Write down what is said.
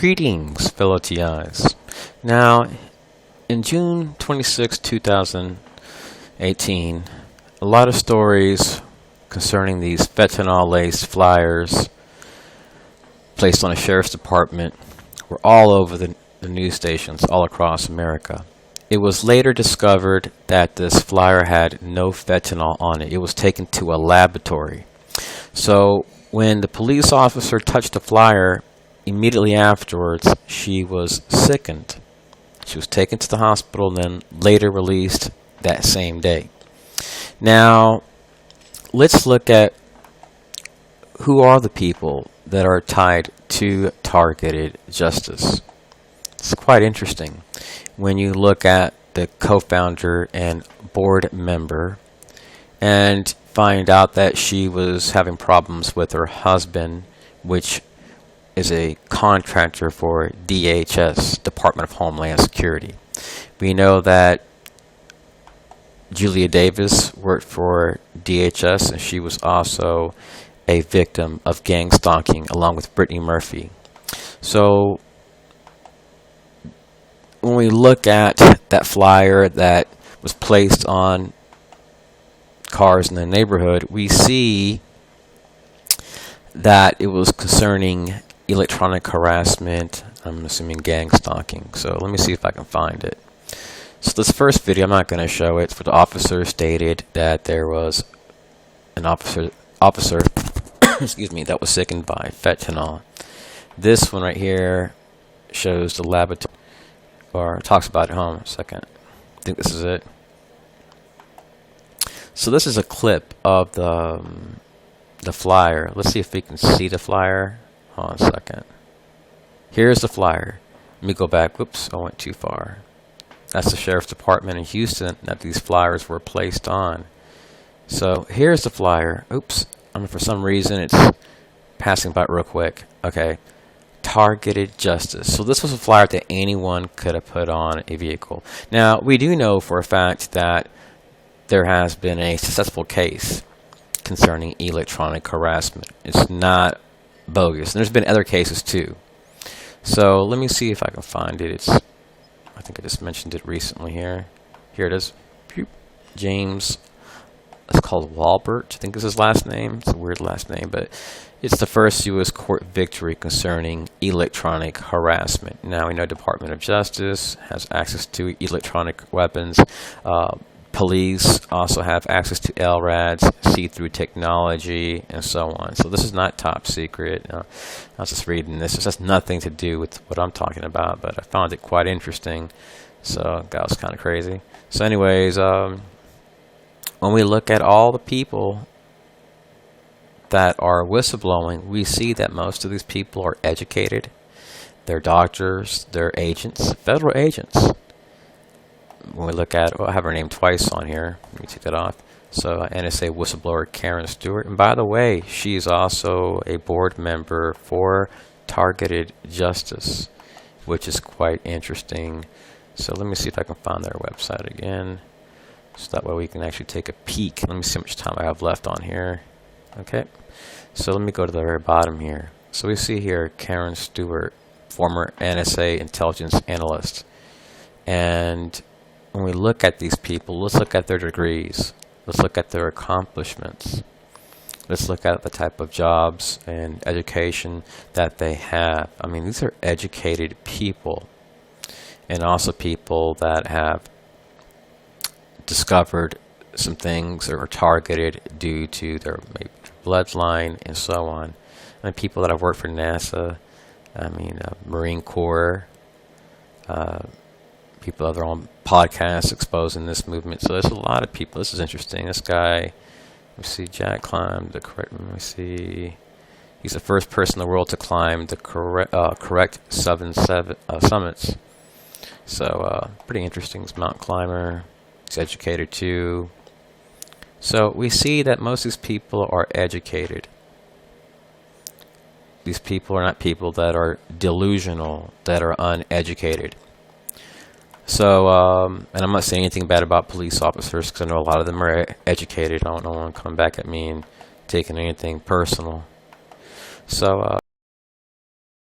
Greetings, fellow TIs. Now, in June 26, 2018, a lot of stories concerning these fentanyl-laced flyers placed on a sheriff's department were all over the news stations all across America. It was later discovered that this flyer had no fentanyl on it. It was taken to a laboratory. So when the police officer touched the flyer, immediately afterwards, she was sickened. She was taken to the hospital and then later released that same day. Now, let's look at who are the people that are tied to targeted justice. It's quite interesting when you look at the co-founder and board member and find out that she was having problems with her husband, which is a contractor for DHS, Department of Homeland Security. We know that Julia Davis worked for DHS, and she was also a victim of gang stalking along with Brittany Murphy. So when we look at that flyer that was placed on cars in the neighborhood, we see that it was concerning electronic harassment, I'm assuming gang stalking. So let me see if I can find it. So this first video, I'm not going to show it, but the officer stated that there was an officer excuse me, that was sickened by fentanyl. This one right here shows the laboratory, or talks about it. Hold on a second. I think this is it. So this is a clip of the flyer. Let's see if we can see the flyer. Hold on a second. Here's the flyer. Let me go back. Whoops, I went too far. That's the Sheriff's Department in Houston that these flyers were placed on. So here's the flyer. Oops, for some reason it's passing by real quick. Okay, targeted justice. So this was a flyer that anyone could have put on a vehicle. Now, we do know for a fact that there has been a successful case concerning electronic harassment. It's not bogus. And there's been other cases too. So let me see if I can find it. I think I just mentioned it recently here. Here it is. James, it's called Walbert, I think is his last name. It's a weird last name, but it's the first U.S. court victory concerning electronic harassment. Now we know Department of Justice has access to electronic weapons. Police also have access to LRADs, see-through technology, and so on. So this is not top secret. I was just reading this. This has nothing to do with what I'm talking about, but I found it quite interesting. So that was kind of crazy. So anyways, when we look at all the people that are whistleblowing, we see that most of these people are educated. They're doctors, they're agents, federal agents. When we look at, I have her name twice on here. Let me take that off. So NSA whistleblower Karen Stewart. And by the way, she's also a board member for Targeted Justice, which is quite interesting. So let me see if I can find their website again. So that way we can actually take a peek. Let me see how much time I have left on here. Okay. So let me go to the very bottom here. So we see here Karen Stewart, former NSA intelligence analyst. And when we look at these people, let's look at their degrees. Let's look at their accomplishments. Let's look at the type of jobs and education that they have. I mean, these are educated people, and also people that have discovered some things or are targeted due to their maybe bloodline and so on. And people that have worked for NASA, Marine Corps, people that are on podcasts exposing this movement. So there's a lot of people. This is interesting. This guy, let me see, Jack climbed the correct, let me see. He's the first person in the world to climb the correct seven summits. So pretty interesting. He's a mountain climber. He's educated too. So we see that most of these people are educated. These people are not people that are delusional, that are uneducated. So, and I'm not saying anything bad about police officers because I know a lot of them are educated. I don't know when coming back at me and taking anything personal. So,